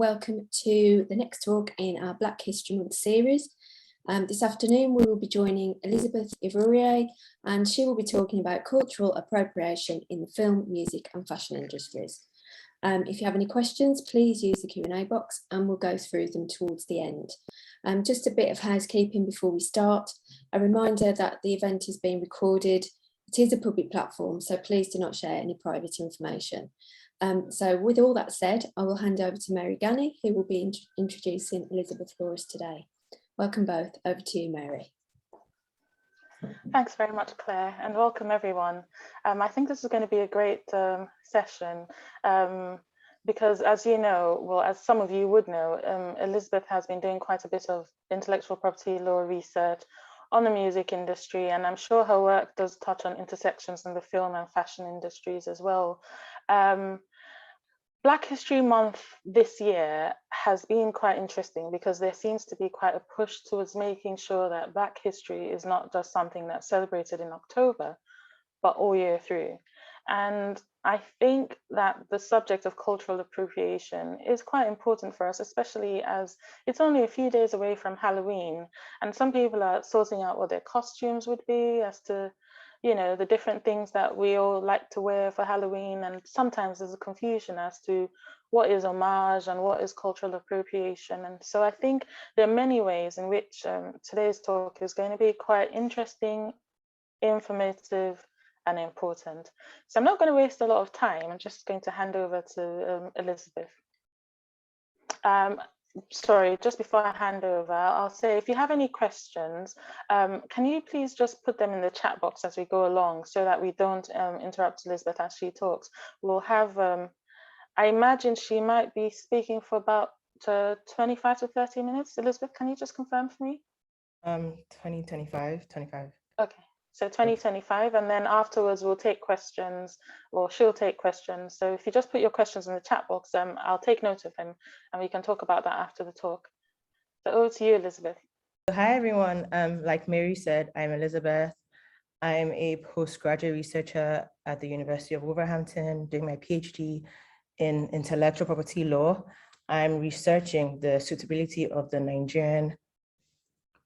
welcome to the next talk in our Black History Month series. This afternoon we will be joining Elizabeth Ivwurie, and she will be talking about cultural appropriation in the film, music and fashion industries. If you have any questions, please use the Q&A box and we'll go through them towards the end. Just a bit of housekeeping before we start. A reminder that the event is being recorded. It is a public platform, so please do not share any private information. So with all that said, I will hand over to Mary Ganny, who will be introducing Elizabeth for us today. Welcome both. Over to you, Mary. Thanks very much, Claire, and welcome everyone. I think this is going to be a great session because, as you know, well, as some of you would know, Elizabeth has been doing quite a bit of intellectual property law research on the music industry, and I'm sure her work does touch on intersections in the film and fashion industries as well. Black History Month this year has been quite interesting because there seems to be quite a push towards making sure that Black history is not just something that's celebrated in October, but all year through. And I think that the subject of cultural appropriation is quite important for us, especially as it's only a few days away from Halloween. And some people are sorting out what their costumes would be as to, you know, the different things that we all like to wear for Halloween. And sometimes there's a confusion as to what is homage and what is cultural appropriation. And so I think there are many ways in which today's talk is going to be quite interesting, informative, and important. So I'm not going to waste a lot of time. I'm just going to hand over to Elizabeth. Sorry, just before I hand over, I'll say if you have any questions, can you please just put them in the chat box as we go along so that we don't interrupt Elizabeth as she talks. We'll have, I imagine she might be speaking for about 25 to 30 minutes. Elizabeth, can you just confirm for me? 25. Okay. So 2025, and then afterwards we'll take questions, or she'll take questions. So if you just put your questions in the chat box, I'll take note of them and we can talk about that after the talk. So over to you, Elizabeth. Hi, everyone. Like Mary said, I'm Elizabeth. I'm a postgraduate researcher at the University of Wolverhampton, doing my PhD in intellectual property law. I'm researching the suitability of the Nigerian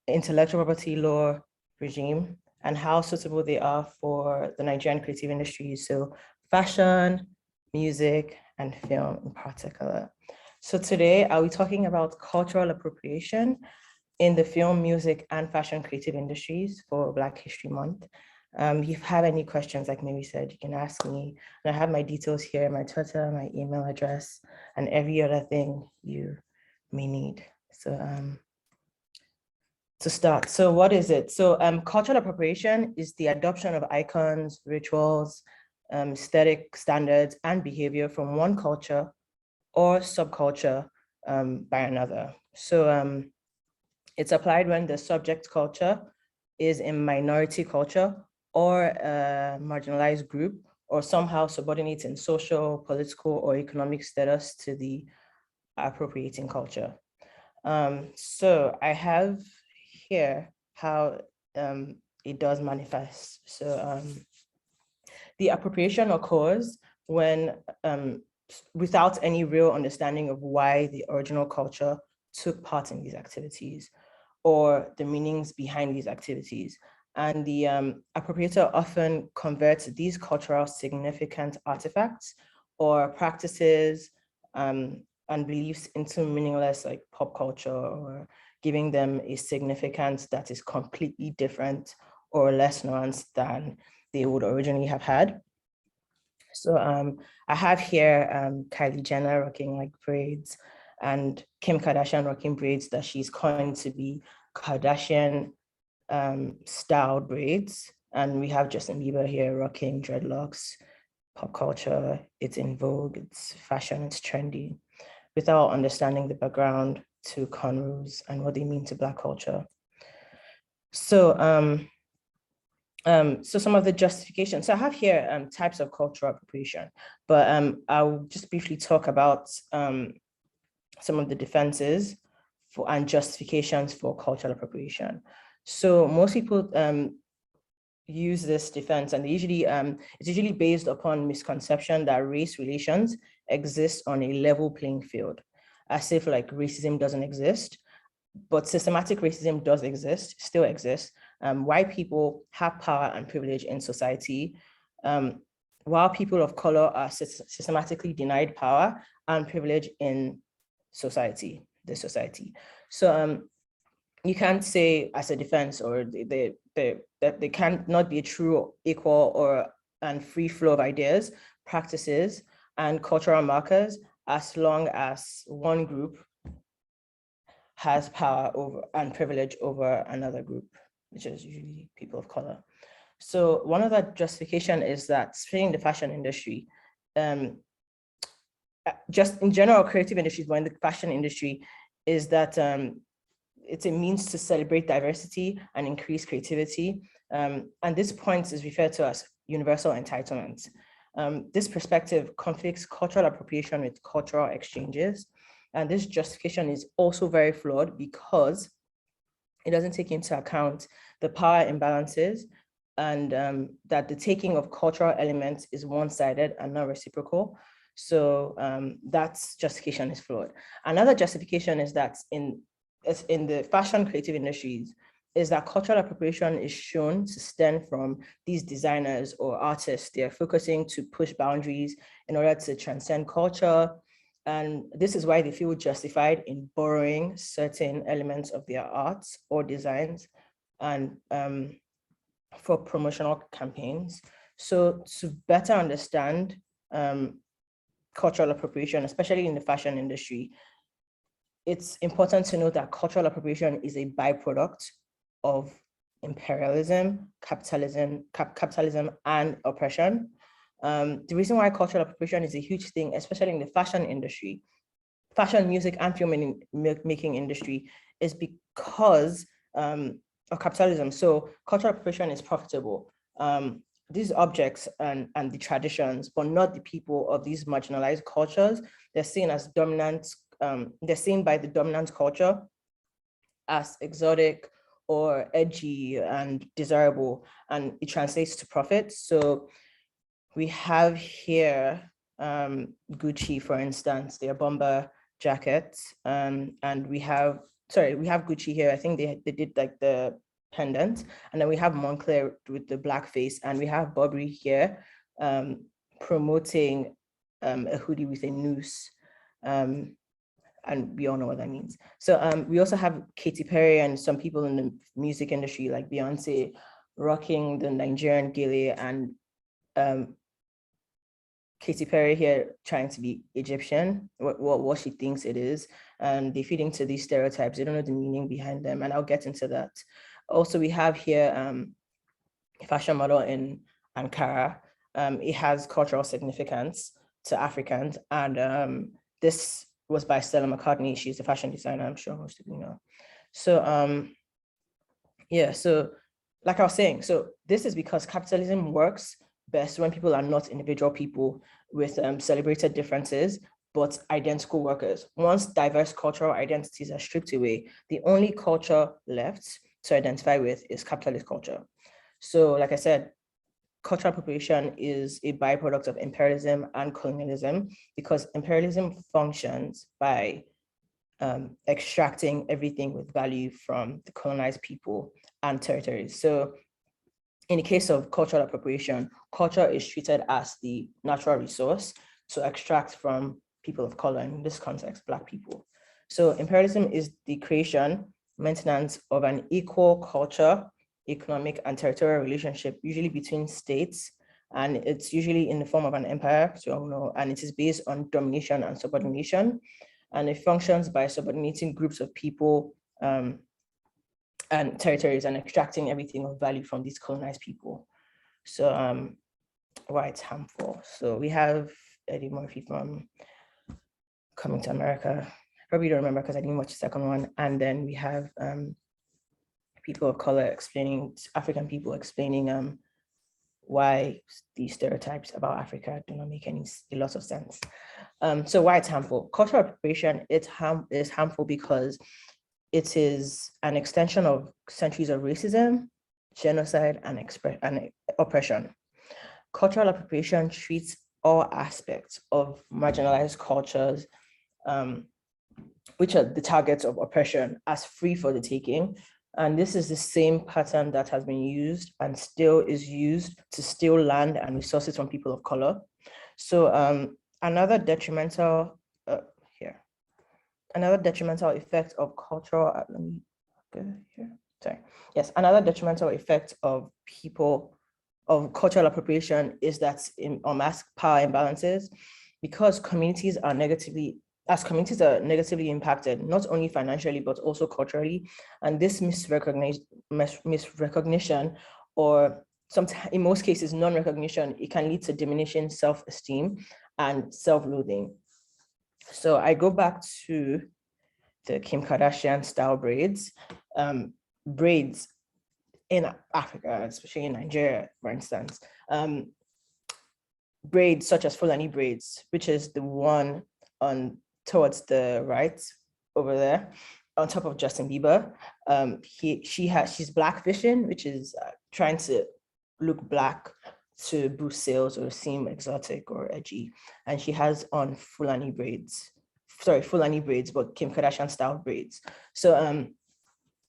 intellectual property law regime and how suitable they are for the Nigerian creative industries, so fashion, music, and film in particular. So today, I'll be talking about cultural appropriation in the film, music, and fashion creative industries for Black History Month. If you have any questions, like Mary said, you can ask me. And I have my details here, my Twitter, my email address, and every other thing you may need. So, to start, so what is it? So cultural appropriation is the adoption of icons, rituals, aesthetic standards, and behavior from one culture or subculture by another. So it's applied when the subject culture is a minority culture or a marginalized group, or somehow subordinate in social, political, or economic status to the appropriating culture. So I have here how it does manifest. So the appropriation occurs when without any real understanding of why the original culture took part in these activities or the meanings behind these activities. And the appropriator often converts these cultural significant artifacts or practices and beliefs into meaningless, like pop culture, or giving them a significance that is completely different or less nuanced than they would originally have had. So I have here Kylie Jenner rocking like braids and Kim Kardashian rocking braids that she's coined to be Kardashian styled braids. And we have Justin Bieber here rocking dreadlocks. Pop culture, it's in vogue, it's fashion, it's trendy, without understanding the background to Cornrows and what they mean to Black culture. So, so some of the justifications. So I have here types of cultural appropriation, but I'll just briefly talk about some of the defenses for and justifications for cultural appropriation. So most people use this defense, and they usually it's usually based upon misconception that race relations exist on a level playing field. as if like racism doesn't exist, but systematic racism does exist, still exists. White people have power and privilege in society, while people of color are systematically denied power and privilege in society, this society. So you can't say as a defense, or that they can't not be a true, equal, and free flow of ideas, practices, and cultural markers, as long as one group has power over and privilege over another group, which is usually people of color. So one of the justification is that, especially in the fashion industry, just in general creative industries, but in the fashion industry, is that it's a means to celebrate diversity and increase creativity. And this point is referred to as universal entitlement. This perspective conflicts cultural appropriation with cultural exchanges. And this justification is also very flawed because it doesn't take into account the power imbalances, and that the taking of cultural elements is one-sided and not reciprocal. So that justification is flawed. Another justification is that in the fashion creative industries, is that cultural appropriation is shown to stem from these designers or artists. They're focusing to push boundaries in order to transcend culture. And this is why they feel justified in borrowing certain elements of their arts or designs and for promotional campaigns. So to better understand cultural appropriation, especially in the fashion industry, it's important to note that cultural appropriation is a byproduct of imperialism, capitalism, and oppression. The reason why cultural appropriation is a huge thing, especially in the fashion industry, fashion, music, and filmmaking industry, is because of capitalism. So cultural appropriation is profitable. These objects and the traditions, but not the people of these marginalized cultures, they're seen as dominant. They're seen by the dominant culture as exotic or edgy and desirable, and it translates to profit. So we have here Gucci, for instance, their bomber jackets, and we have Gucci here. I think they did like the pendant, and then we have Moncler with the blackface, and we have Burberry here promoting a hoodie with a noose. And we all know what that means. So we also have Katy Perry and some people in the music industry like Beyonce rocking the Nigerian gele, and Katy Perry here trying to be Egyptian, what she thinks it is, and they feed into these stereotypes. They don't know the meaning behind them, and I'll get into that. Also, we have here a fashion model in Ankara. It has cultural significance to Africans, and this was by Stella McCartney. She's a fashion designer, I'm sure most of you know. So yeah, so like I was saying, so this is because capitalism works best when people are not individual people with celebrated differences, but identical workers. Once diverse cultural identities are stripped away, the only culture left to identify with is capitalist culture. So like I said, cultural appropriation is a byproduct of imperialism and colonialism, because imperialism functions by extracting everything with value from the colonized people and territories. So in the case of cultural appropriation, culture is treated as the natural resource to extract from people of color, in this context, Black people. So imperialism is the creation, maintenance of an equal culture, economic, and territorial relationship, usually between states, and it's usually in the form of an empire, so you all know, and it is based on domination and subordination, and it functions by subordinating groups of people and territories and extracting everything of value from these colonized people. So why it's harmful. So we have Eddie Murphy from Coming to America. I probably don't remember because I didn't watch the second one. And then we have people of color explaining, African people explaining why these stereotypes about Africa do not make a lot of sense. So why it's harmful. Cultural appropriation is harmful because it is an extension of centuries of racism, genocide, and oppression. Cultural appropriation treats all aspects of marginalized cultures which are the targets of oppression, as free for the taking. And this is the same pattern that has been used and still is used to steal land and resources from people of color. So another detrimental effect of cultural, let me go here, sorry. Yes, another detrimental effect of cultural appropriation is that on mass power imbalances, because communities are negatively impacted, not only financially, but also culturally. And this misrecognition, or sometimes, in most cases, non-recognition, it can lead to diminishing self-esteem and self-loathing. So I go back to the Kim Kardashian style braids. Braids in Africa, especially in Nigeria, for instance, braids such as Fulani braids, which is the one towards the right over there, on top of Justin Bieber. She's blackfishing, which is trying to look black to boost sales or seem exotic or edgy. And she has on Fulani braids, but Kim Kardashian style braids. So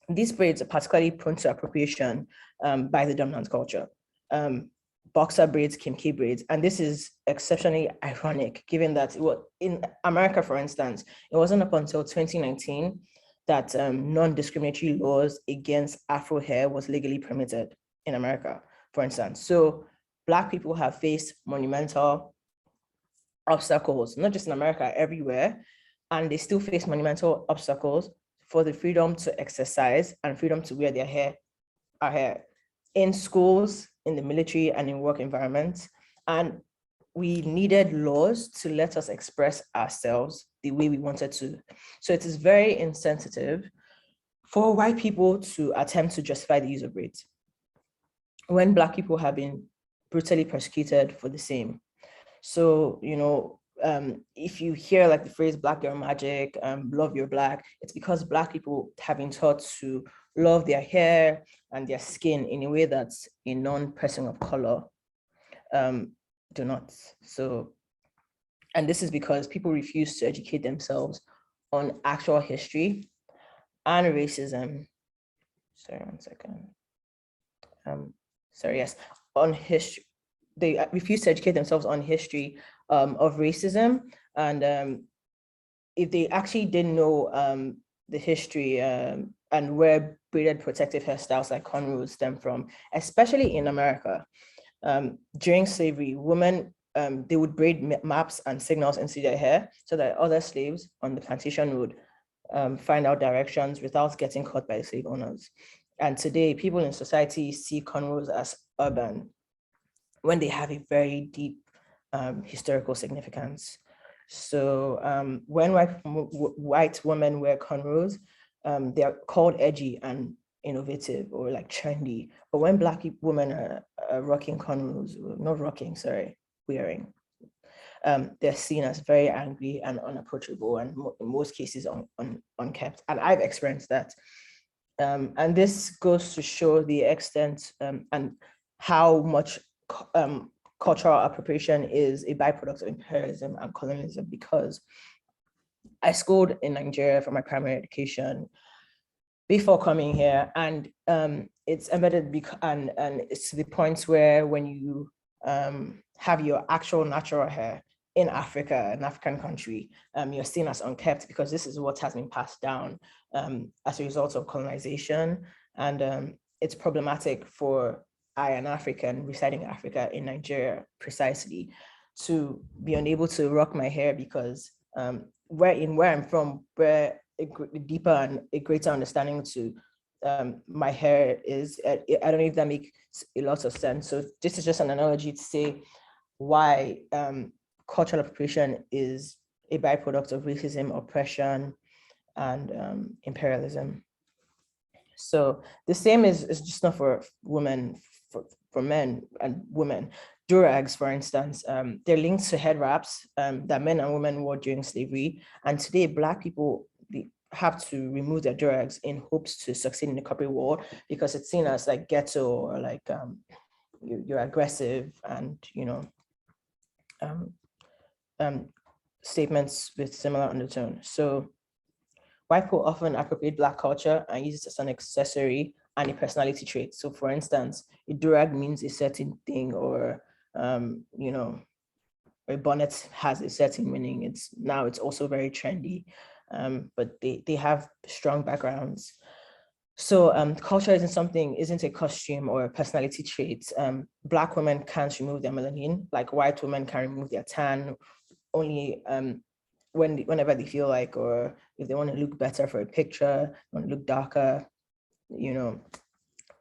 these braids are particularly prone to appropriation by the dominant culture. Boxer braids, Kim K braids, and this is exceptionally ironic, given that in America, for instance, it wasn't up until 2019 that non-discriminatory laws against Afro hair was legally permitted in America, for instance. So Black people have faced monumental obstacles, not just in America, everywhere, and they still face monumental obstacles for the freedom to exercise and freedom to wear our hair in schools, in the military, and in work environments. And we needed laws to let us express ourselves the way we wanted to. So it is very insensitive for white people to attempt to justify the use of braids when Black people have been brutally persecuted for the same. So, if you hear like the phrase Black girl magic, love your Black, it's because Black people have been taught to love their hair and their skin in a way that a non-person of color do not. So, and this is because people refuse to educate themselves on actual history and racism. Sorry, one second. On history. They refuse to educate themselves on history of racism. And if they actually didn't know the history and where braided protective hairstyles like cornrows stem from, especially in America, during slavery, women, they would braid maps and signals into their hair so that other slaves on the plantation would find out directions without getting caught by the slave owners. And today, people in society see cornrows as urban when they have a very deep historical significance. So when white women wear cornrows, they are called edgy and innovative or like trendy. But when Black women are rocking cornrows, wearing, they're seen as very angry and unapproachable, and in most cases unkept. And I've experienced that. And this goes to show the extent and how much cultural appropriation is a byproduct of imperialism and colonialism, because I schooled in Nigeria for my primary education before coming here, and it's embedded and it's to the point where when you have your actual natural hair in Africa, an African country, you're seen as unkept because this is what has been passed down as a result of colonization. And it's problematic for I, an African residing in Africa in Nigeria precisely, to be unable to rock my hair because where I'm from, where a deeper and a greater understanding to my hair is, I don't know if that makes a lot of sense. So this is just an analogy to say why cultural appropriation is a byproduct of racism, oppression, and imperialism. So the same is just not for women, for men and women. Durags, for instance, they're linked to head wraps that men and women wore during slavery. And today, Black people have to remove their durags in hopes to succeed in the corporate world because it's seen as like ghetto or like you're aggressive, and statements with similar undertone. So white people often appropriate Black culture and use it as an accessory and a personality trait. So for instance, a durag means a certain thing, or you know, a bonnet has a certain meaning. It's also very trendy, but they have strong backgrounds. So culture isn't a costume or a personality trait. Black women can't remove their melanin, like white women can remove their tan only whenever they feel like, or if they want to look better for a picture, want to look darker, you know,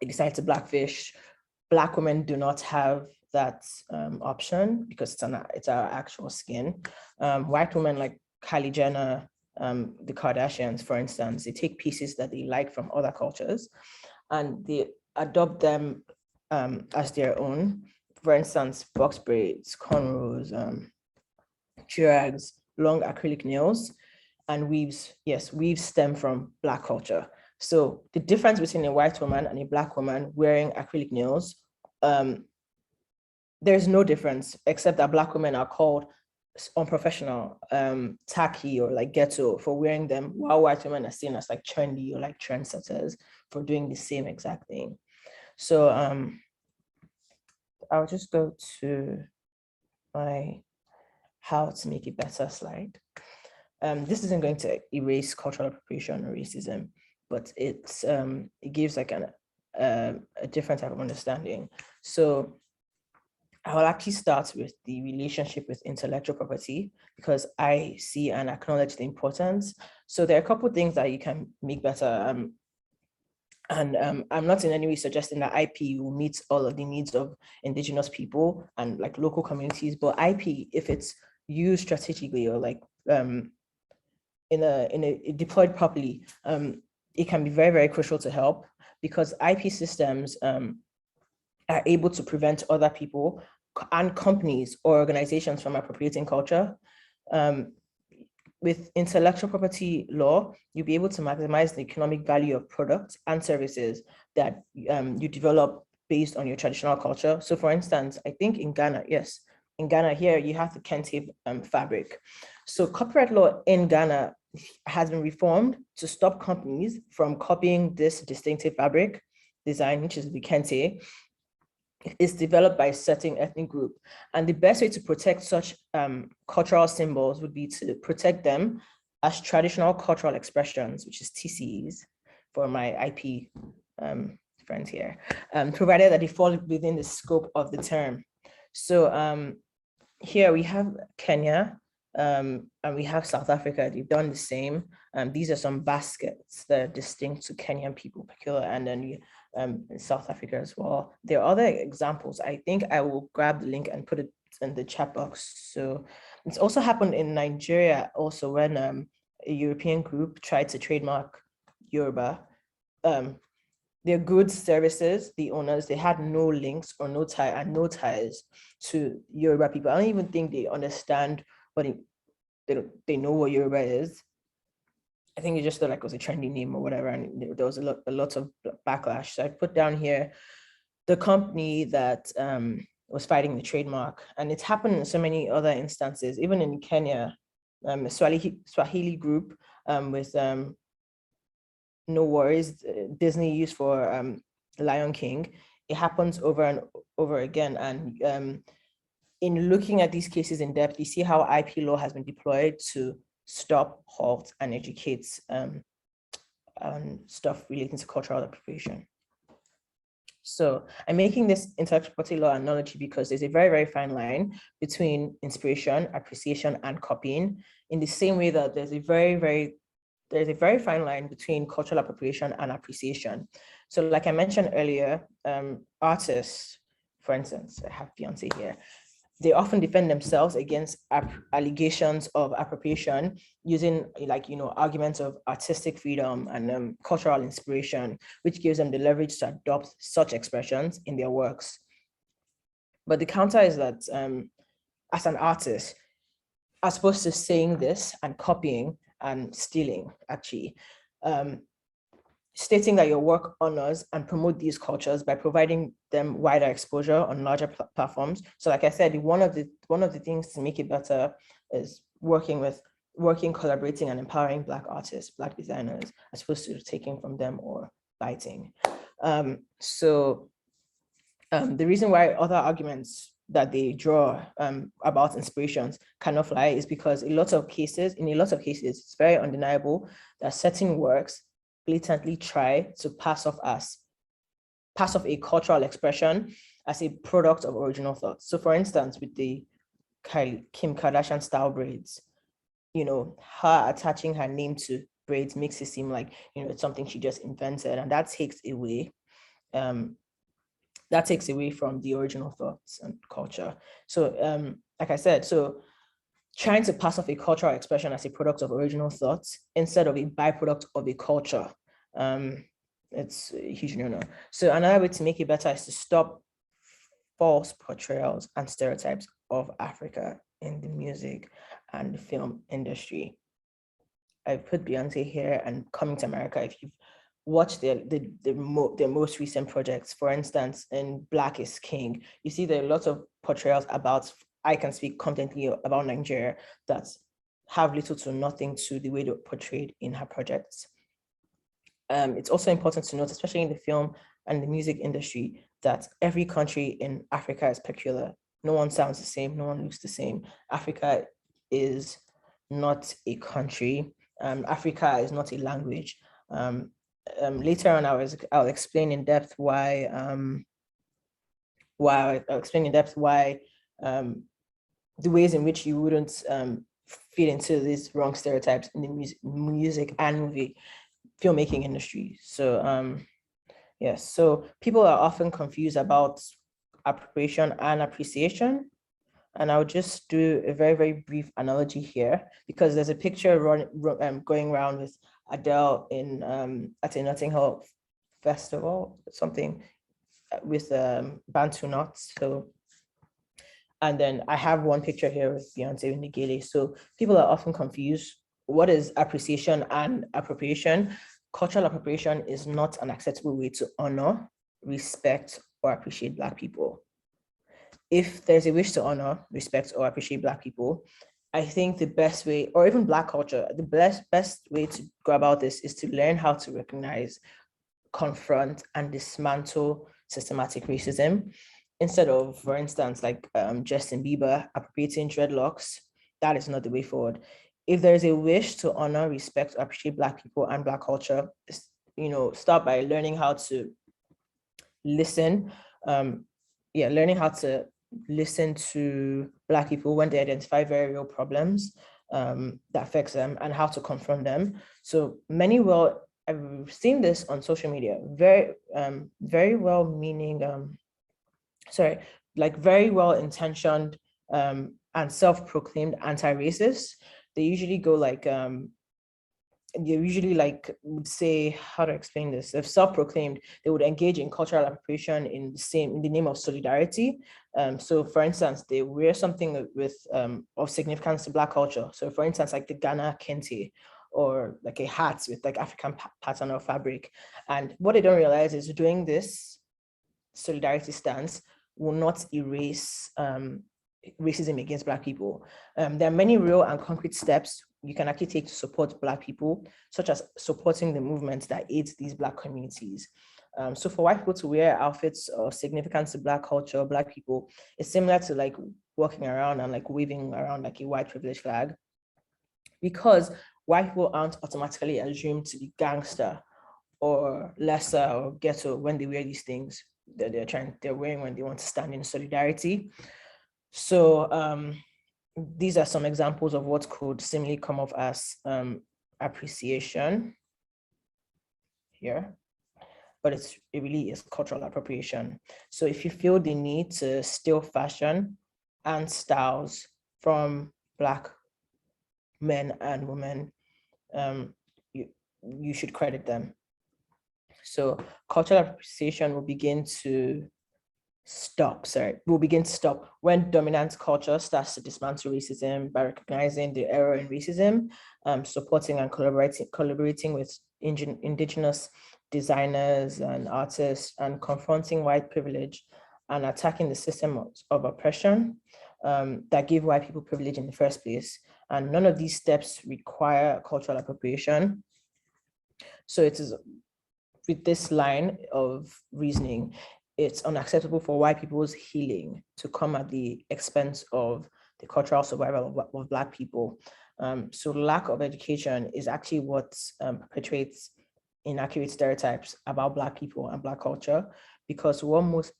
they decide to blackfish. Black women do not have that option because it's our actual skin. White women like Kylie Jenner, the Kardashians, for instance, they take pieces that they like from other cultures and they adopt them as their own. For instance, box braids, cornrows, durags, long acrylic nails, and weaves. Yes, weaves stem from Black culture. So the difference between a white woman and a Black woman wearing acrylic nails, there's no difference except that Black women are called unprofessional, tacky, or like ghetto for wearing them, while white women are seen as like trendy or like trendsetters for doing the same exact thing. So I'll just go to my how to make it better slide. This isn't going to erase cultural appropriation or racism, but it gives like a different type of understanding. So I will actually start with the relationship with intellectual property because I see and acknowledge the importance. So there are a couple of things that you can make better. And I'm not in any way suggesting that IP will meet all of the needs of indigenous people and like local communities, but IP, if it's used strategically or like in a deployed properly, it can be very, very crucial to help because IP systems are able to prevent other people and companies or organizations from appropriating culture. With intellectual property law, you'll be able to maximize the economic value of products and services that you develop based on your traditional culture. So for instance, I think in Ghana, yes, in Ghana here, you have the kente fabric. So copyright law in Ghana has been reformed to stop companies from copying this distinctive fabric design, which is the kente. Is developed by a certain ethnic group. And the best way to protect such cultural symbols would be to protect them as traditional cultural expressions, which is TCEs for my IP friends here, provided that they fall within the scope of the term. So here we have Kenya and we have South Africa. They've done the same. These are some baskets that are distinct to Kenyan people, particular, and then we in South Africa as well. There are other examples. I think I will grab the link and put it in the chat box. So it's also happened in Nigeria also when a European group tried to trademark Yoruba. Their goods, services, the owners, they had no links or no ties to Yoruba people. I don't even think they understand what they know what Yoruba is. I think it just felt like it was a trendy name or whatever, and there was a lot of backlash. So I put down here the company that was fighting the trademark, and it's happened in so many other instances, even in Kenya, Swahili group with No Worries, Disney used for Lion King. It happens over and over again, and in looking at these cases in depth, you see how IP law has been deployed to stop, halt, and educate stuff relating to cultural appropriation. So I'm making this intellectual property law analogy because there's a very, very fine line between inspiration, appreciation, and copying, in the same way that there's a very fine line between cultural appropriation and appreciation. So like I mentioned earlier, artists, for instance, I have Beyonce here, they often defend themselves against allegations of appropriation using arguments of artistic freedom and cultural inspiration, which gives them the leverage to adopt such expressions in their works. But the counter is that as an artist, as opposed to saying this and copying and stealing, actually, stating that your work honors and promote these cultures by providing them wider exposure on larger platforms. So like I said, one of the things to make it better is working with working, collaborating, and empowering Black artists, Black designers, as opposed to taking from them or biting. The reason why other arguments that they draw about inspirations cannot fly is because in a lot of cases, it's very undeniable that certain works blatantly try to pass off a cultural expression as a product of original thought. So for instance, with the Kim Kardashian style braids, her attaching her name to braids makes it seem like, it's something she just invented, and that takes away from the original thoughts and culture. So like I said, so trying to pass off a cultural expression as a product of original thoughts instead of a byproduct of a culture, it's a huge no-no. So another way to make it better is to stop false portrayals and stereotypes of Africa in the music and the film industry. I put Beyonce here and Coming to America. If you've watched their most recent projects, for instance, in Black is King, you see there are lots of portrayals about, I can speak confidently about Nigeria, that have little to nothing to the way they're portrayed in her projects. It's also important to note, especially in the film and the music industry, that every country in Africa is peculiar. No one sounds the same, no one looks the same. Africa is not a country. Africa is not a language. Later on, I'll explain in depth why the ways in which you wouldn't fit into these wrong stereotypes in the music and movie filmmaking industry. So yes, so people are often confused about appropriation and appreciation. And I'll just do a very, very brief analogy here, because there's a picture going around with Adele at a Notting Hill festival, something with Bantu knots. So, and then I have one picture here with Beyonce in the gele. So people are often confused. What is appreciation and appropriation? Cultural appropriation is not an acceptable way to honor, respect, or appreciate Black people. If there's a wish to honor, respect, or appreciate Black people, I think the best way, or even Black culture, the best way to go about this is to learn how to recognize, confront, and dismantle systematic racism, instead of, for instance, like Justin Bieber appropriating dreadlocks. That is not the way forward. If there is a wish to honor, respect, or appreciate Black people and Black culture, start by learning how to listen. Learning how to listen to Black people when they identify very real problems that affects them, and how to confront them. So I've seen this on social media, very well-meaning, very well-intentioned and self-proclaimed anti-racist. They usually go would say, how to explain this? If self-proclaimed, they would engage in cultural appropriation in the name of solidarity. So for instance, they wear something with of significance to Black culture. So for instance, like the Ghana kente, or like a hat with like African pattern or fabric. And what they don't realize is doing this solidarity stance will not erase racism against Black people. There are many real and concrete steps you can actually take to support Black people, such as supporting the movement that aids these Black communities. So for white people to wear outfits of significance to Black culture, Black people, is similar to like walking around and like waving around like a white privilege flag, because white people aren't automatically assumed to be gangster or lesser or ghetto when they wear these things that they're wearing when they want to stand in solidarity. So these are some examples of what could similarly come off as appreciation here, but it really is cultural appropriation. So if you feel the need to steal fashion and styles from Black men and women, you should credit them. So cultural appreciation will begin to stop when dominant culture starts to dismantle racism by recognizing the error in racism, supporting and collaborating with indigenous designers and artists, and confronting white privilege and attacking the system of oppression that gave white people privilege in the first place. And none of these steps require cultural appropriation. So it is with this line of reasoning, it's unacceptable for white people's healing to come at the expense of the cultural survival of Black people. So lack of education is actually what perpetuates inaccurate stereotypes about Black people and Black culture, because what most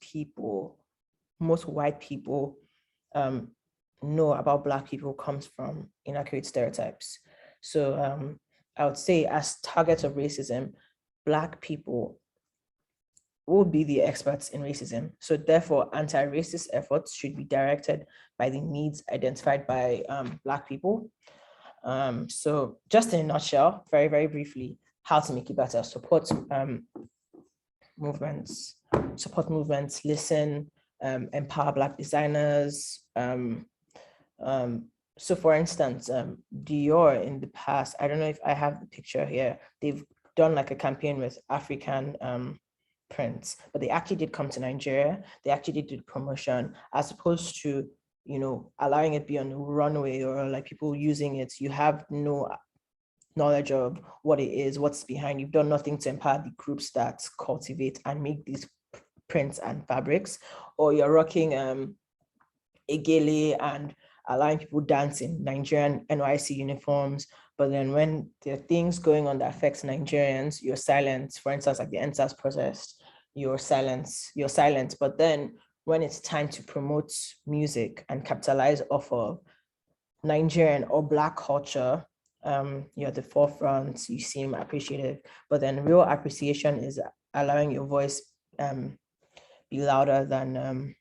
white people know about Black people comes from inaccurate stereotypes. So I would say, as targets of racism, Black people will be the experts in racism. So therefore, anti-racist efforts should be directed by the needs identified by Black people. So just in a nutshell, very, very briefly, how to make it better: support movements, listen, empower Black designers. So for instance, Dior in the past, I don't know if I have the picture here, they've done like a campaign with African prints, but they actually did come to Nigeria. They actually did promotion, as opposed to, you know, allowing it be on the runway or like people using it. You have no knowledge of what it is, what's behind. You've done nothing to empower the groups that cultivate and make these prints and fabrics, or you're rocking a gele and allowing people dance in Nigerian NYC uniforms, but then when there are things going on that affects Nigerians, you're silent. For instance, like the NSAS protest, you're silent. But then when it's time to promote music and capitalize off of Nigerian or Black culture, you're at the forefront, you seem appreciative. But then real appreciation is allowing your voice be louder than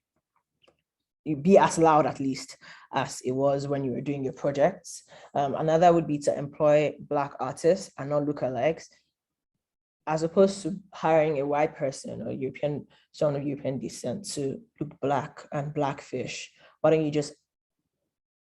be as loud, at least, as it was when you were doing your projects. Another would be to employ Black artists and not lookalikes, as opposed to hiring a white person or someone of European descent to look Black and Blackfish. Why don't you just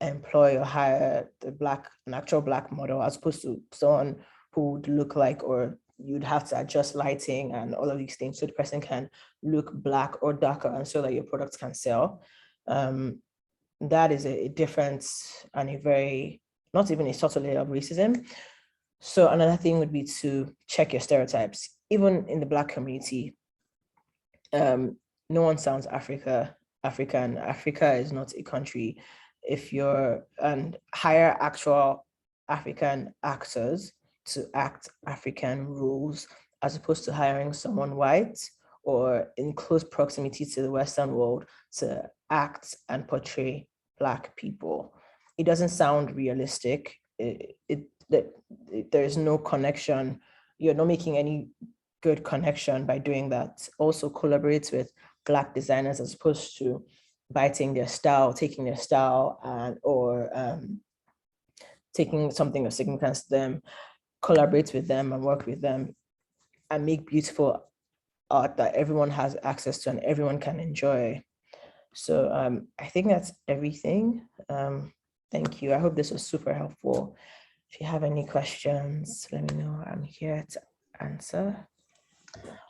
employ or hire an actual Black model, as opposed to someone who would look like, or you'd have to adjust lighting and all of these things so the person can look Black or darker, and so that your products can sell. That is a difference and a very, not even a subtle layer of racism. So another thing would be to check your stereotypes. Even in the Black community, no one sounds African. Africa is not a country. And hire actual African actors to act African roles, as opposed to hiring someone white or in close proximity to the Western world to act and portray Black people. It doesn't sound realistic. There is no connection. You're not making any good connection by doing that. Also collaborate with Black designers, as opposed to biting their style, taking their style, or taking something of significance to them. Collaborate with them and work with them and make beautiful art that everyone has access to and everyone can enjoy. So I think that's everything. Thank you. I hope this was super helpful. If you have any questions, let me know. I'm here to answer.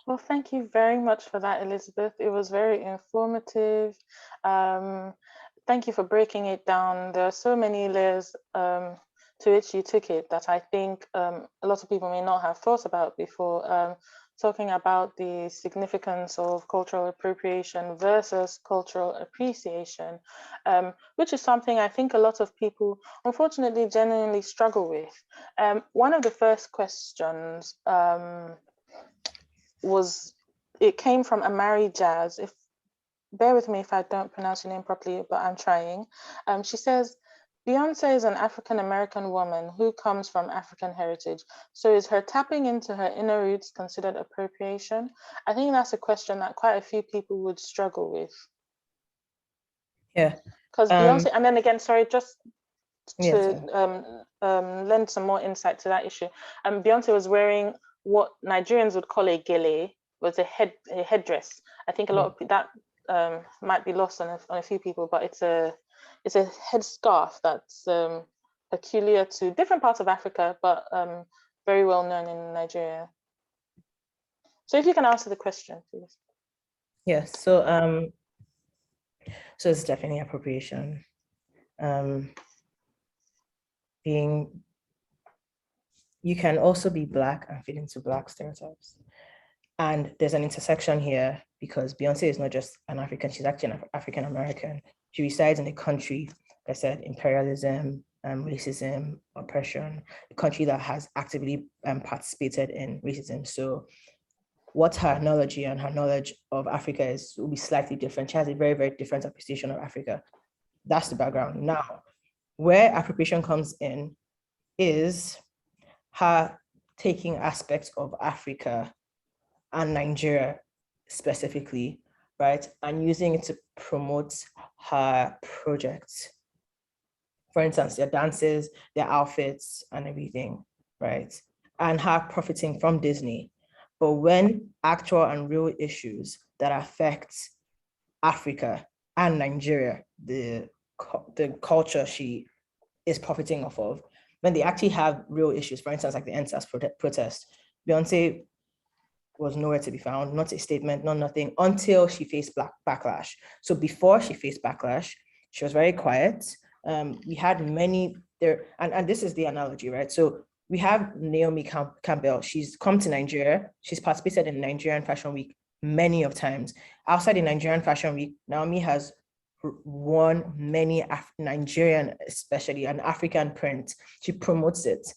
Well, thank you very much for that, Elizabeth. It was very informative. Thank you for breaking it down. There are so many layers to which you took it that I think a lot of people may not have thought about before. Talking about the significance of cultural appropriation versus cultural appreciation, which is something I think a lot of people, unfortunately, genuinely struggle with. One of the first questions it came from Amari Jazz. Bear with me if I don't pronounce your name properly, but I'm trying. She says, Beyonce is an African-American woman who comes from African heritage. So is her tapping into her inner roots considered appropriation? I think that's a question that quite a few people would struggle with. Yeah. Because Beyonce, and then again, sorry, just to lend some more insight to that issue. Beyonce was wearing what Nigerians would call a gele, was a headdress. I think a lot of that might be lost on a few people, but it's a headscarf that's peculiar to different parts of Africa, but very well known in Nigeria. So if you can answer the question, please. Yes. So it's definitely appropriation. you can also be Black and fit into Black stereotypes. And there's an intersection here because Beyonce is not just an African, she's actually an African American. She resides in a country, like I said, imperialism, racism, oppression, a country that has actively participated in racism. So what her analogy and her knowledge of Africa is will be slightly different. She has a very, very different appreciation of Africa. That's the background. Now, where appropriation comes in is her taking aspects of Africa and Nigeria specifically, right, and using it to promote her projects. For instance, their dances, their outfits, and everything, right? And her profiting from Disney. But when actual and real issues that affect Africa and Nigeria, the culture she is profiting off of, when they actually have real issues, for instance, like the NSAS protest, Beyonce was nowhere to be found, not a statement, not nothing, until she faced backlash. So before she faced backlash, she was very quiet. We had many there, and this is the analogy, right? So we have Naomi Campbell. She's come to Nigeria. She's participated in Nigerian Fashion Week many of times. Outside the Nigerian Fashion Week, Naomi has won many Nigerian, especially an African print. She promotes it.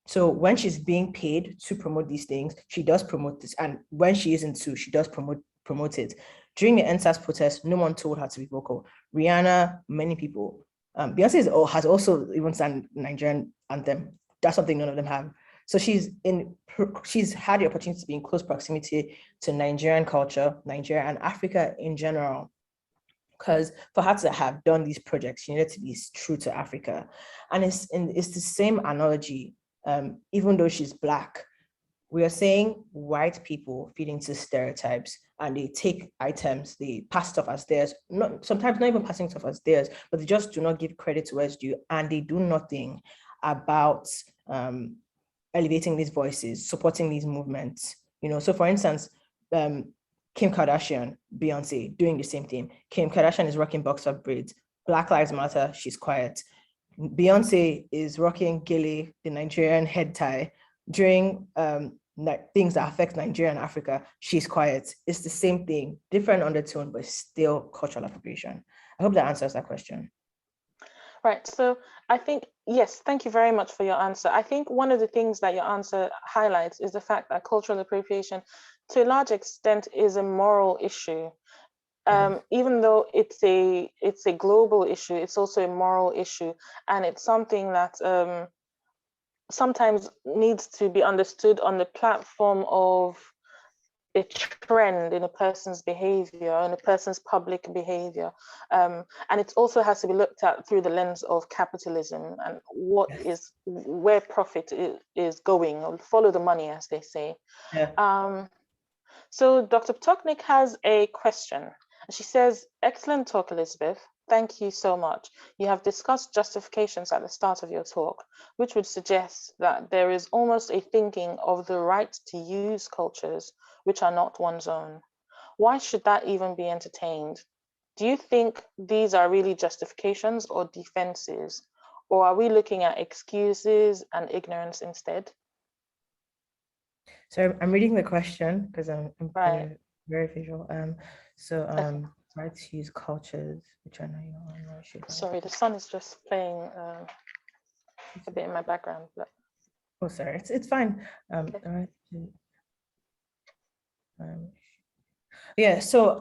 So when she's being paid to promote these things, she does promote this. And when she isn't too, she does promote it. During the NSAS protest, no one told her to be vocal. Rihanna, many people. Beyonce has also even sang Nigerian anthem. That's something none of them have. So she's had the opportunity to be in close proximity to Nigerian culture, Nigeria and Africa in general. Because for her to have done these projects, she needed to be true to Africa. And it's the same analogy. Even though she's Black, we are saying white people feed into stereotypes and they take items, they pass stuff as theirs, sometimes not even passing stuff as theirs, but they just do not give credit to where it's due, and they do nothing about elevating these voices, supporting these movements. So for instance, Kim Kardashian, Beyonce doing the same thing. Kim Kardashian is rocking box up braids. Black Lives Matter, she's quiet. Beyonce is rocking gele, the Nigerian head tie, during things that affect Nigeria and Africa. She's quiet. It's the same thing, different undertone, but still cultural appropriation. I hope that answers that question. Right. So I think, yes, thank you very much for your answer. I think one of the things that your answer highlights is the fact that cultural appropriation, to a large extent, is a moral issue. Even though it's a global issue, it's also a moral issue, and it's something that sometimes needs to be understood on the platform of a trend in a person's behavior, in a person's public behavior. And it also has to be looked at through the lens of capitalism and where profit is going, or follow the money, as they say. Yeah. So Dr. Ptoknik has a question. She says, excellent talk, Elizabeth. Thank you so much. You have discussed justifications at the start of your talk, which would suggest that there is almost a thinking of the right to use cultures which are not one's own. Why should that even be entertained? Do you think these are really justifications or defenses, or are we looking at excuses and ignorance instead? So I'm reading the question because I'm right. very visual. Right to use cultures, which I know you're on. Sorry, the sun is just playing a bit in my background. But... Oh, sorry, it's fine. Okay. All right. Yeah, so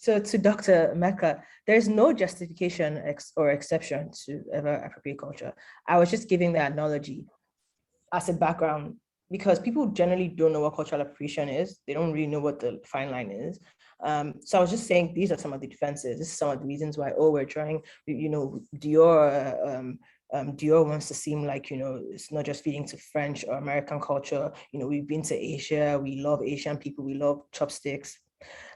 to Dr. Mecca, there's no justification or exception to ever appropriate culture. I was just giving the analogy as a background because people generally don't know what cultural appropriation is. They don't really know what the fine line is. So I was just saying these are some of the defenses. This is some of the reasons why, we're trying, Dior wants to seem like, it's not just feeding to French or American culture. We've been to Asia, we love Asian people, we love chopsticks.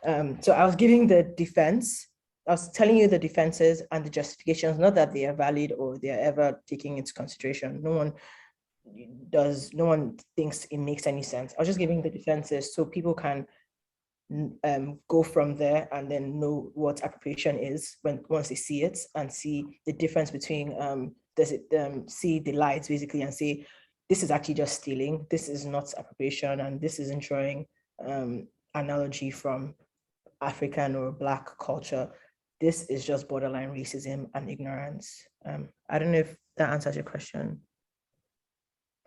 So I was giving the defense. I was telling you the defenses and the justifications, not that they are valid or they are ever taken into consideration. No one thinks it makes any sense. I was just giving the defenses so people can go from there and then know what appropriation is once they see it and see the difference between does it see the lights basically and say, this is actually just stealing, this is not appropriation, and this isn't showing analogy from African or Black culture. This is just borderline racism and ignorance. I don't know if that answers your question.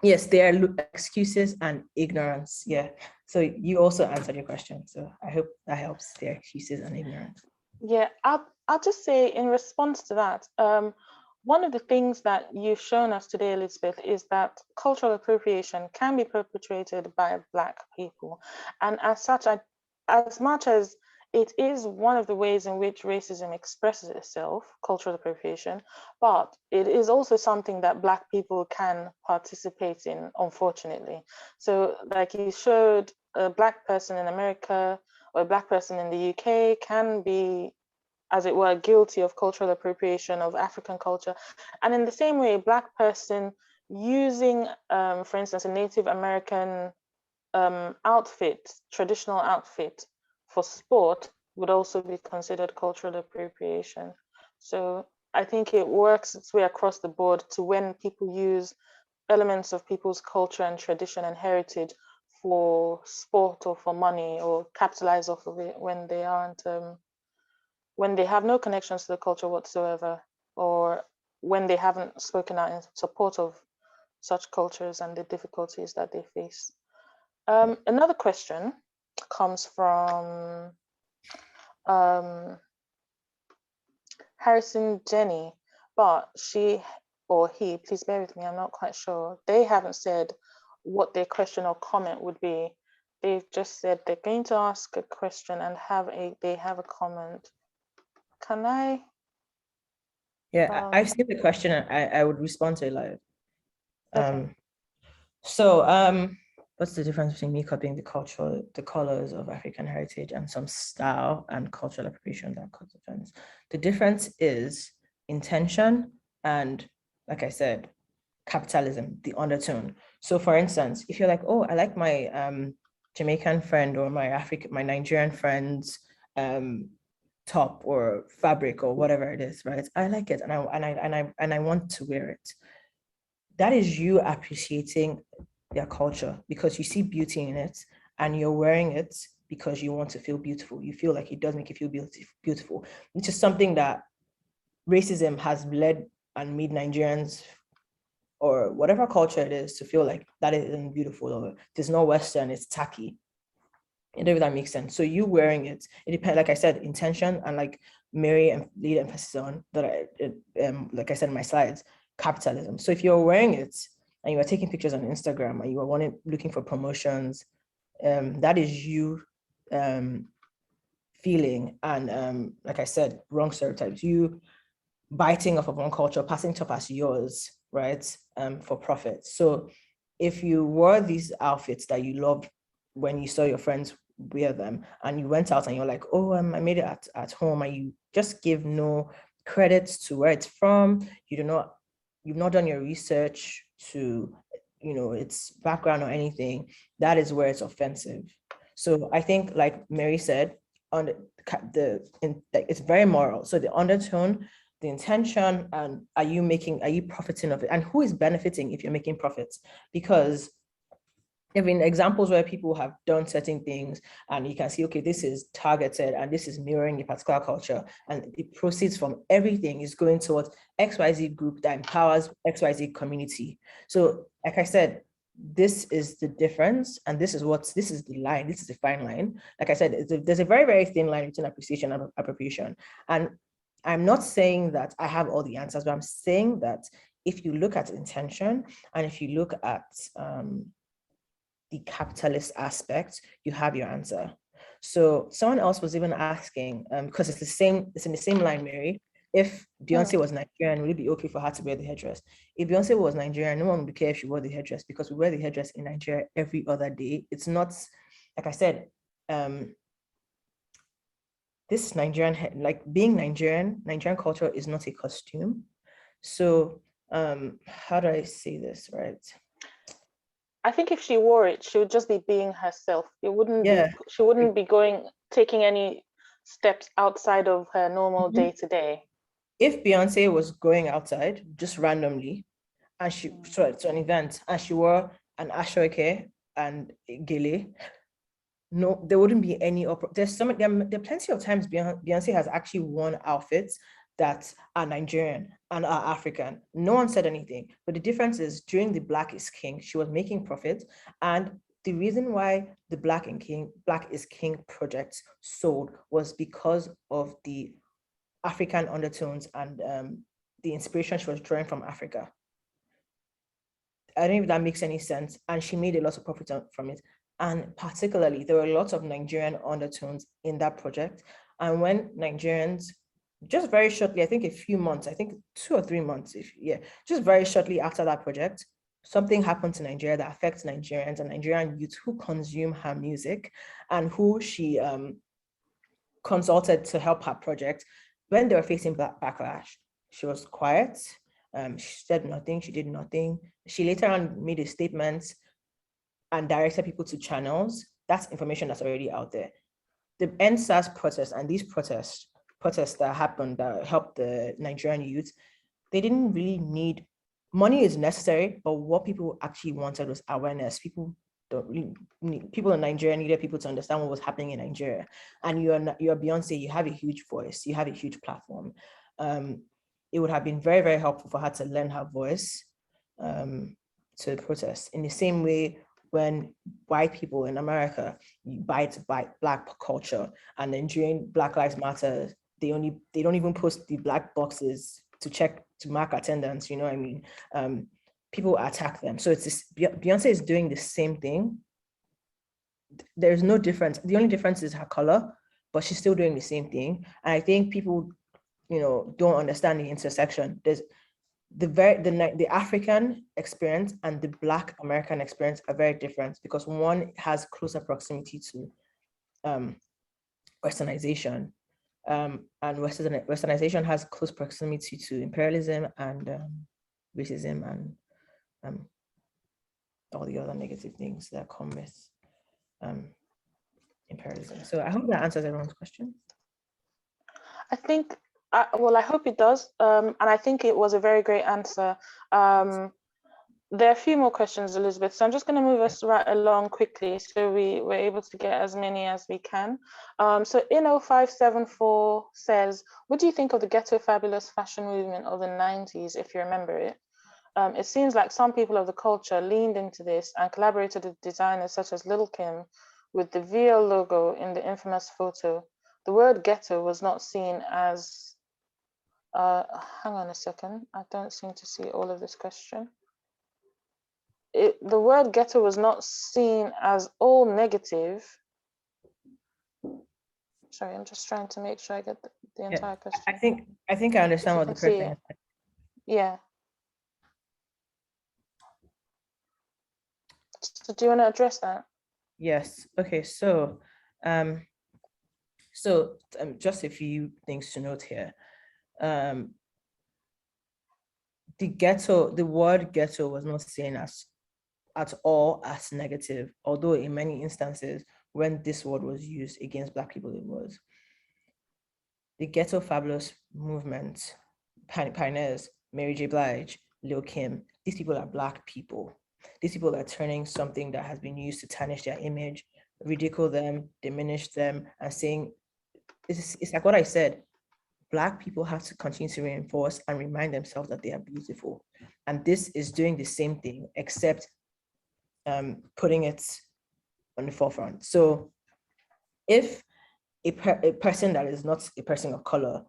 Yes, there are excuses and ignorance. Yeah. So you also answered your question. So I hope that helps. There are excuses and ignorance. Yeah, I'll just say in response to that, one of the things that you've shown us today, Elizabeth, is that cultural appropriation can be perpetrated by Black people. And as such, as much as it is one of the ways in which racism expresses itself, cultural appropriation, but it is also something that Black people can participate in, unfortunately. So like you showed, a Black person in America or a Black person in the UK can be, as it were, guilty of cultural appropriation of African culture. And in the same way, a Black person using, for instance, a Native American outfit, traditional outfit for sport would also be considered cultural appropriation. So I think it works its way across the board to when people use elements of people's culture and tradition and heritage for sport or for money, or capitalize off of it when they aren't, when they have no connections to the culture whatsoever, or when they haven't spoken out in support of such cultures and the difficulties that they face. Another question comes from Harrison Jenny, but she or he, please bear with me, I'm not quite sure. They haven't said what their question or comment would be. They've just said they're going to ask a question and they have a comment. Can I? Yeah, I've seen the question and I would respond to it live. Okay. What's the difference between me copying the colors of African heritage and some style and cultural appropriation that cause offense? The difference is intention and, like I said, capitalism, the undertone. So for instance, if you're like, oh, I like my Jamaican friend or my Nigerian friend's top or fabric or whatever it is, right? I like it and I want to wear it. That is you appreciating their culture because you see beauty in it and you're wearing it because you want to feel beautiful. You feel like it does make you feel beautiful, which is something that racism has led and made Nigerians or whatever culture it is to feel like that isn't beautiful or it's not Western, it's tacky. I don't know if that makes sense. So you wearing it depends, like I said, intention, and like Mary and laid emphasis on that, like I said in my slides, capitalism. So if you're wearing it and you are taking pictures on Instagram and you are looking for promotions, that is you feeling and like I said, wrong stereotypes. You biting off of one culture, passing it up as yours, right? For profit. So if you wore these outfits that you loved when you saw your friends wear them and you went out and you're like, oh, I made it at home, and you just give no credit to where it's from, you've not done your research to, its background or anything, that is where it's offensive. So I think, like Mary said, on it's very moral. So the undertone, the intention, and are you profiting of it, and who is benefiting if you're making profits? Because there have been examples where people have done certain things and you can see, okay, this is targeted and this is mirroring a particular culture, and it proceeds from everything is going towards XYZ group that empowers XYZ community. So like I said, this is the difference, and this is the line, this is the fine line. Like I said, there's a very, very thin line between appreciation and appropriation. And I'm not saying that I have all the answers, but I'm saying that if you look at intention and if you look at the capitalist aspect, you have your answer. So someone else was even asking, because it's in the same line, Mary, if Beyonce was Nigerian, would it be okay for her to wear the headdress? If Beyonce was Nigerian, no one would care if she wore the headdress, because we wear the headdress in Nigeria every other day. It's not, like I said, this Nigerian, like being Nigerian culture is not a costume. So how do I say this, right? I think if she wore it, she would just be being herself. It wouldn't she wouldn't be taking any steps outside of her normal day to day. if Beyonce was going outside just randomly and she to an event and she wore an ashoke and gele, no, there wouldn't be any. There are plenty of times Beyonce has actually worn outfits that are Nigerian and are African. No one said anything, but the difference is during the Black is King, she was making profit, and the reason why the Black is King project sold was because of the African undertones and the inspiration she was drawing from Africa. I don't know if that makes any sense. And she made a lot of profit from it. And particularly, there were lots of Nigerian undertones in that project. And when Nigerians, just very shortly, I think a few months, I think 2 or 3 months, just very shortly after that project, something happened to Nigeria that affects Nigerians and Nigerian youth who consume her music and who she consulted to help her project. When they were facing backlash, she was quiet. She said nothing, she did nothing. She later on made a statement and directed people to channels. That's information that's already out there. The NSAS protest and these protests that happened that helped the Nigerian youth, they didn't really need, money is necessary, but what people actually wanted was awareness. People in Nigeria needed people to understand what was happening in Nigeria. And you're Beyonce, you have a huge voice, you have a huge platform. It would have been very, very helpful for her to lend her voice to protest. In the same way, when white people in America bite Black culture, and then during Black Lives Matter, they don't even post the Black boxes to mark attendance. You know what I mean? People attack them. So it's this, Beyonce is doing the same thing. There's no difference. The only difference is her color, but she's still doing the same thing. And I think people, don't understand the intersection. There's the African experience and the Black American experience are very different because one has closer proximity to westernization, and westernization has close proximity to imperialism and racism and all the other negative things that come with imperialism. So I hope that answers everyone's question. I think, I hope it does. And I think it was a very great answer. There are a few more questions, Elizabeth. So I'm just going to move us right along quickly so we're able to get as many as we can. So In0574 says, what do you think of the Ghetto Fabulous fashion movement of the 90s, if you remember it? It seems like some people of the culture leaned into this and collaborated with designers such as Lil' Kim with the VL logo in the infamous photo. The word ghetto was not seen as, hang on a second, I don't seem to see all of this question. The word ghetto was not seen as all negative. Sorry, I'm just trying to make sure I get the entire question. I think I understand what the person is. Yeah. So do you want to address that? Yes. Okay. So, just a few things to note here. The word ghetto was not seen at all as negative, although in many instances, when this word was used against Black people, it was. The Ghetto Fabulous movement, pioneers, Mary J. Blige, Lil' Kim, these people are Black people. These people are turning something that has been used to tarnish their image, ridicule them, diminish them, and saying, it's like what I said, Black people have to continue to reinforce and remind themselves that they are beautiful. And this is doing the same thing, except putting it on the forefront. So if a person that is not a person of color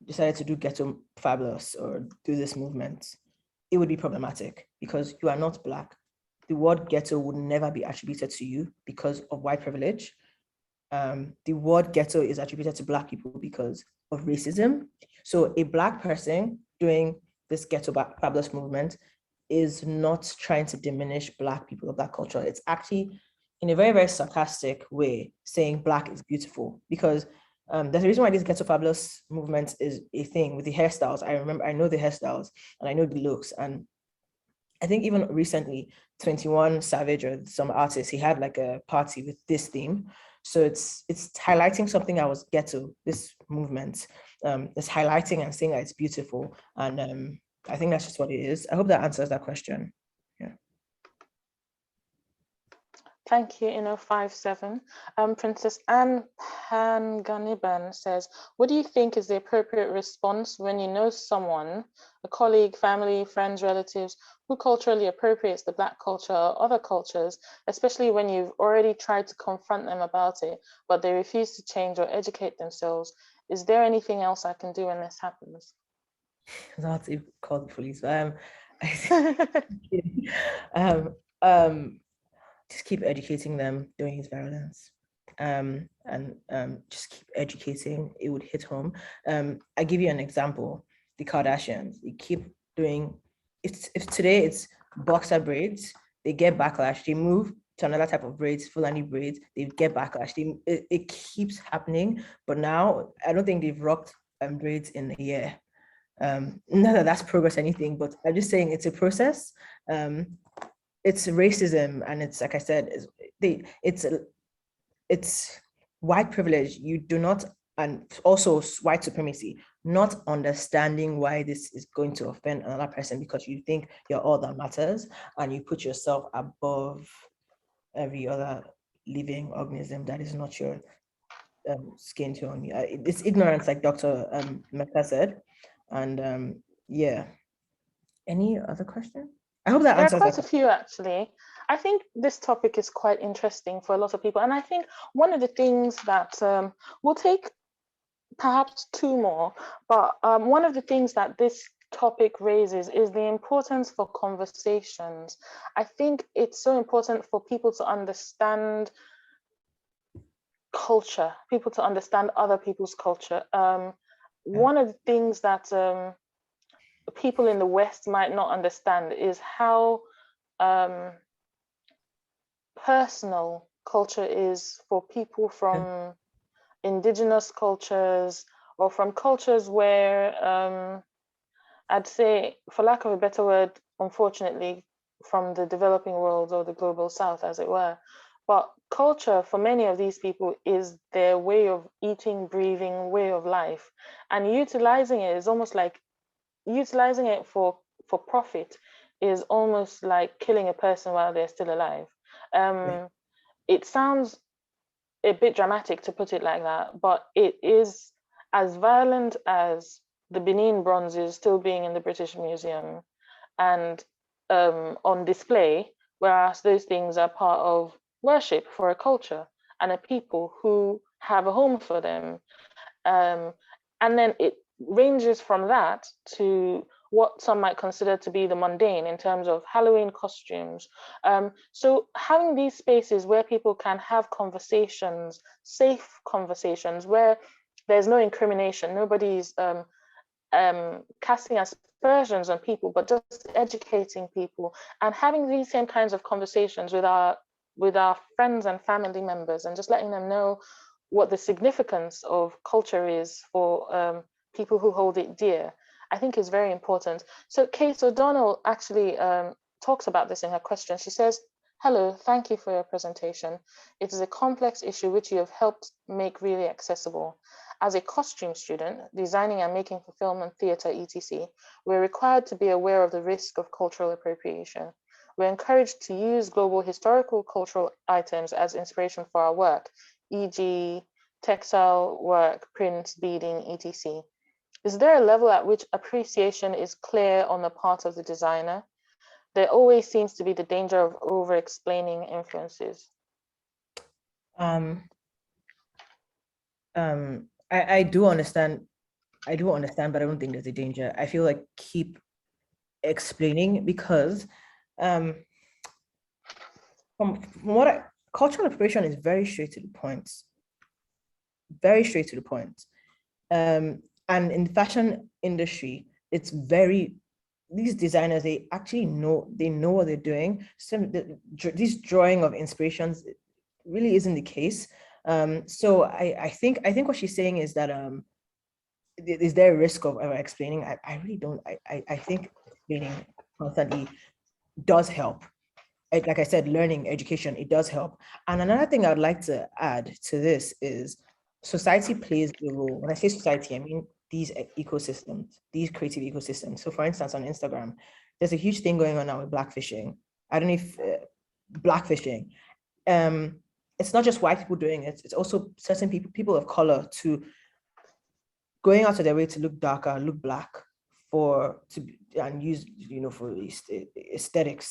decided to do Ghetto Fabulous or do this movement, it would be problematic because you are not Black. The word ghetto would never be attributed to you because of white privilege. The word ghetto is attributed to Black people because of racism. So a Black person doing this Ghetto Fabulous movement is not trying to diminish Black people or Black culture. It's actually, in a very, very sarcastic way, saying Black is beautiful, because there's a reason why this Ghetto Fabulous movement is a thing with the hairstyles. I know the hairstyles and I know the looks. And I think even recently, 21 Savage or some artist, he had like a party with this theme. So it's highlighting something that was ghetto, this movement. it's highlighting and saying that it's beautiful. And I think that's just what it is. I hope that answers that question. Yeah. Thank you, 57. Princess Anne Hanganiban says, what do you think is the appropriate response when you know someone, a colleague, family, friends, relatives, who culturally appropriates the Black culture or other cultures, especially when you've already tried to confront them about it, but they refuse to change or educate themselves? Is there anything else I can do when this happens? Not to call the police. Just keep educating them during his violence, and just keep educating. It would hit home. I give you an example. The Kardashians, they keep doing. If today it's boxer braids, they get backlash. They move to another type of braids, Fulani braids. They get backlash. It keeps happening. But now I don't think they've rocked braids in a year. None of that's progress, anything. But I'm just saying it's a process. It's racism, and it's, like I said, it's white privilege. You do not, and also white supremacy, not understanding why this is going to offend another person because you think you're all that matters, and you put yourself above every other living organism that is not your skin tone. It's ignorance, like Dr. Mecca said, and yeah. Any other question? I hope that answers. There are quite a few, actually. I think this topic is quite interesting for a lot of people. And I think one of the things that we'll take perhaps two more, but one of the things that this topic raises is the importance for conversations. I think it's so important for people to understand culture, people to understand other people's culture. One of the things that people in the West might not understand is how personal culture is for people from indigenous cultures or from cultures where I'd say, for lack of a better word, unfortunately, from the developing world or the global South, as it were. But culture for many of these people is their way of eating, breathing, way of life. And utilizing it is almost like utilizing it for profit is almost like killing a person while they're still alive. It sounds a bit dramatic to put it like that, but it is as violent as the Benin bronzes still being in the British Museum and on display, whereas those things are part of worship for a culture and a people who have a home for them. And then it ranges from that to what some might consider to be the mundane in terms of Halloween costumes. So having these spaces where people can have conversations, safe conversations, where there's no incrimination, nobody's casting aspersions on people, but just educating people and having these same kinds of conversations with our friends and family members and just letting them know what the significance of culture is for people who hold it dear, I think is very important. So Kate O'Donnell actually talks about this in her question. She says, "Hello, thank you for your presentation. It is a complex issue which you have helped make really accessible. As a costume student, designing and making for film and theatre, etc., we're required to be aware of the risk of cultural appropriation. We're encouraged to use global historical cultural items as inspiration for our work, e.g. textile work, prints, beading, etc. Is there a level at which appreciation is clear on the part of the designer? There always seems to be the danger of over-explaining influences." I do understand, but I don't think there's a danger. I feel like keep explaining because from what cultural appropriation is very straight to the point. Very straight to the point. And in the fashion industry, it's these designers, they actually know what they're doing. This drawing of inspirations really isn't the case. So I think what she's saying is that is there a risk of explaining? I really don't. I think explaining constantly does help. Like I said, learning, education, it does help. And another thing I'd like to add to this is society plays a role. When I say society, I mean these ecosystems, these creative ecosystems. So for instance, on Instagram, there's a huge thing going on now with blackfishing. I don't know if blackfishing, it's not just white people doing it, it's also certain people of color to going out of their way to look darker, look black and use, for aesthetics,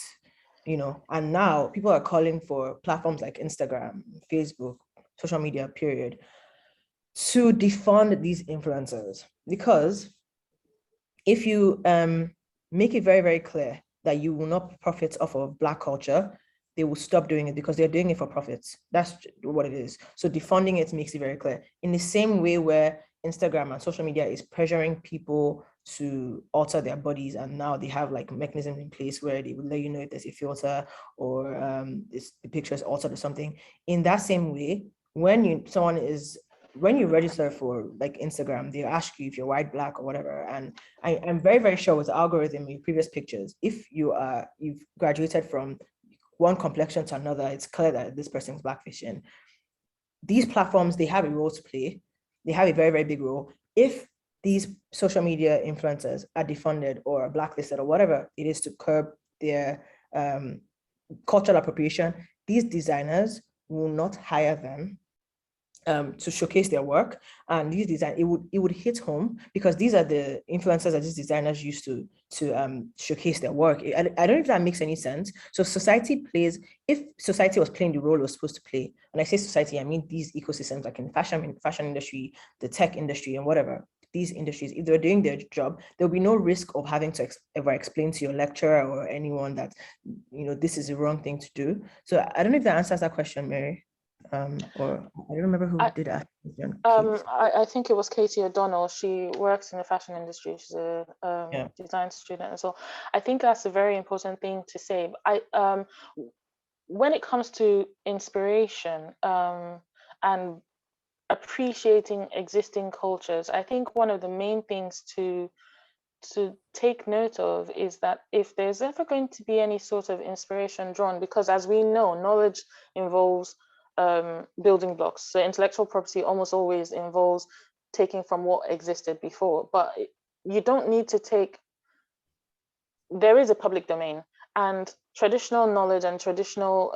and now people are calling for platforms like Instagram, Facebook, social media, period, to defund these influencers. Because if you make it very, very clear that you will not profit off of Black culture, they will stop doing it because they're doing it for profits. That's what it is. So defunding it makes it very clear. In the same way where Instagram and social media is pressuring people to alter their bodies, and now they have like mechanisms in place where they will let you know if there's a filter or the picture is altered or something. In that same way, when you register for like Instagram, they ask you if you're white, Black, or whatever. And I'm very, very sure with the algorithm in previous pictures, if you've graduated from one complexion to another, it's clear that this person's blackfishing. These platforms, they have a role to play. They have a very, very big role. If these social media influencers are defunded or blacklisted or whatever it is to curb their cultural appropriation, these designers will not hire them to showcase their work. And these it would hit home because these are the influencers that these designers used to showcase their work. I don't know if that makes any sense. So if society was playing the role it was supposed to play, and I say society, I mean these ecosystems like in fashion industry, the tech industry, and whatever, these industries, if they're doing their job, there'll be no risk of having to ever explain to your lecturer or anyone that, this is the wrong thing to do. So I don't know if that answers that question, Mary. Or I don't remember who did ask. I think it was Katy O'Donnell. She works in the fashion industry. She's a design student as well. I think that's a very important thing to say. When it comes to inspiration and appreciating existing cultures, I think one of the main things to take note of is that if there's ever going to be any sort of inspiration drawn, because as we know, knowledge involves building blocks. So intellectual property almost always involves taking from what existed before, but you don't need to take, there is a public domain, and traditional knowledge and traditional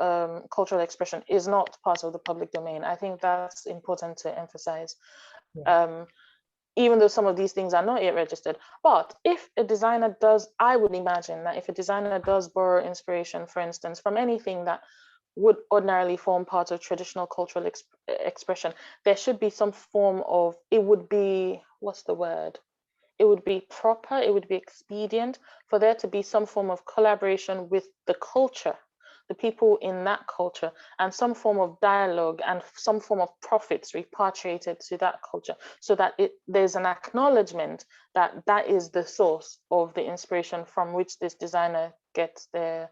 cultural expression is not part of the public domain. I think that's important to emphasize. Yeah. Even though some of these things are not yet registered. But if a designer does, I would imagine that if a designer does borrow inspiration, for instance, from anything that would ordinarily form part of traditional cultural expression, there should be some form of, it would be, what's the word? It would be proper, it would be expedient for there to be some form of collaboration with the culture, the people in that culture, and some form of dialogue and some form of profits repatriated to that culture, so that there's an acknowledgement that that is the source of the inspiration from which this designer gets their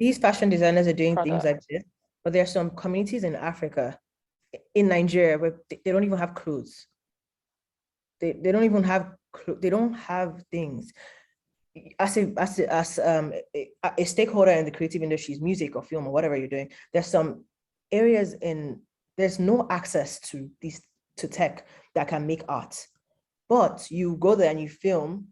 these fashion designers are doing things like this, but there are some communities in Africa, in Nigeria, where they don't even have clothes. They don't even have they don't have things. As a stakeholder in the creative industries, music or film or whatever you're doing, there's some areas there's no access to tech that can make art, but you go there and you film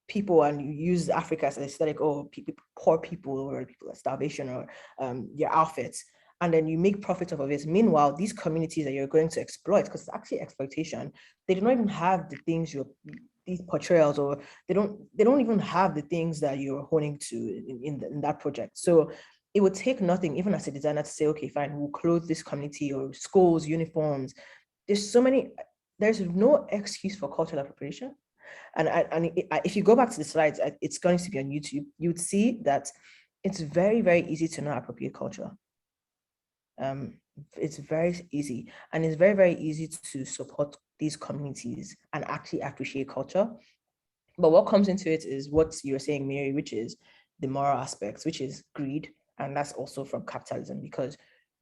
people and you use Africa as an aesthetic, or poor people or people like starvation or their outfits, and then you make profit off of it. Meanwhile, these communities that you're going to exploit, because it's actually exploitation, they do not even have the things these portrayals, or they don't even have the things that you're honing to in that project. So it would take nothing, even as a designer, to say, okay, fine, we'll clothe this community or schools, uniforms. There's no excuse for cultural appropriation. And if you go back to the slides, it's going to be on YouTube, you would see that it's very, very easy to not appropriate culture. It's very easy, and it's very, very easy to support these communities and actually appreciate culture. But what comes into it is what you're saying, Mary, which is the moral aspects, which is greed. And that's also from capitalism, because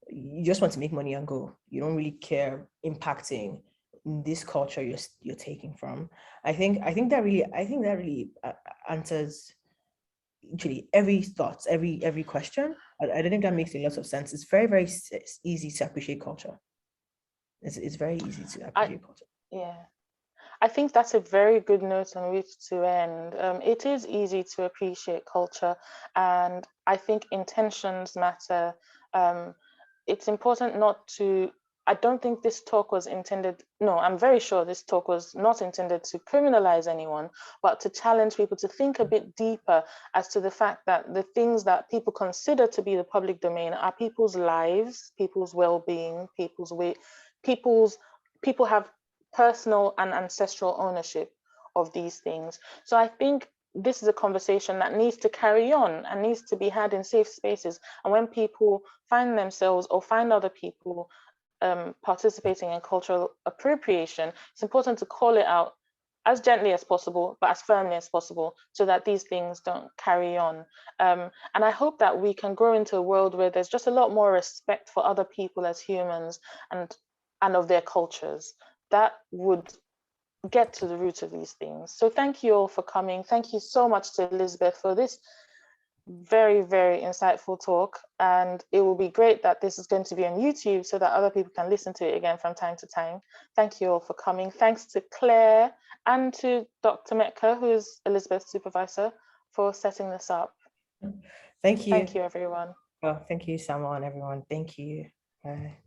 you just want to make money and go. You don't really care impacting this culture you're taking from. I think that really answers actually every thought, every question. I don't think that makes a lot of sense. It's very, very easy to appreciate culture. It's very easy to appreciate culture. Yeah. I think that's a very good note on which to end. It is easy to appreciate culture, and I think intentions matter. It's important not to, I don't think this talk was intended, no, I'm very sure this talk was not intended to criminalize anyone, but to challenge people to think a bit deeper as to the fact that the things that people consider to be the public domain are people's lives, people's well-being, people have personal and ancestral ownership of these things. So I think this is a conversation that needs to carry on and needs to be had in safe spaces. And when people find themselves or find other people participating in cultural appropriation, it's important to call it out as gently as possible, but as firmly as possible, so that these things don't carry on. And I hope that we can grow into a world where there's just a lot more respect for other people as humans and of their cultures. That would get to the root of these things. So thank you all for coming. Thank you so much to Elizabeth for this very, very insightful talk. And it will be great that this is going to be on YouTube so that other people can listen to it again from time to time. Thank you all for coming. Thanks to Claire and to Dr. Metka, who is Elizabeth's supervisor, for setting this up. Thank you. Thank you, everyone. Oh, thank you, Samuel, and everyone. Thank you. Bye.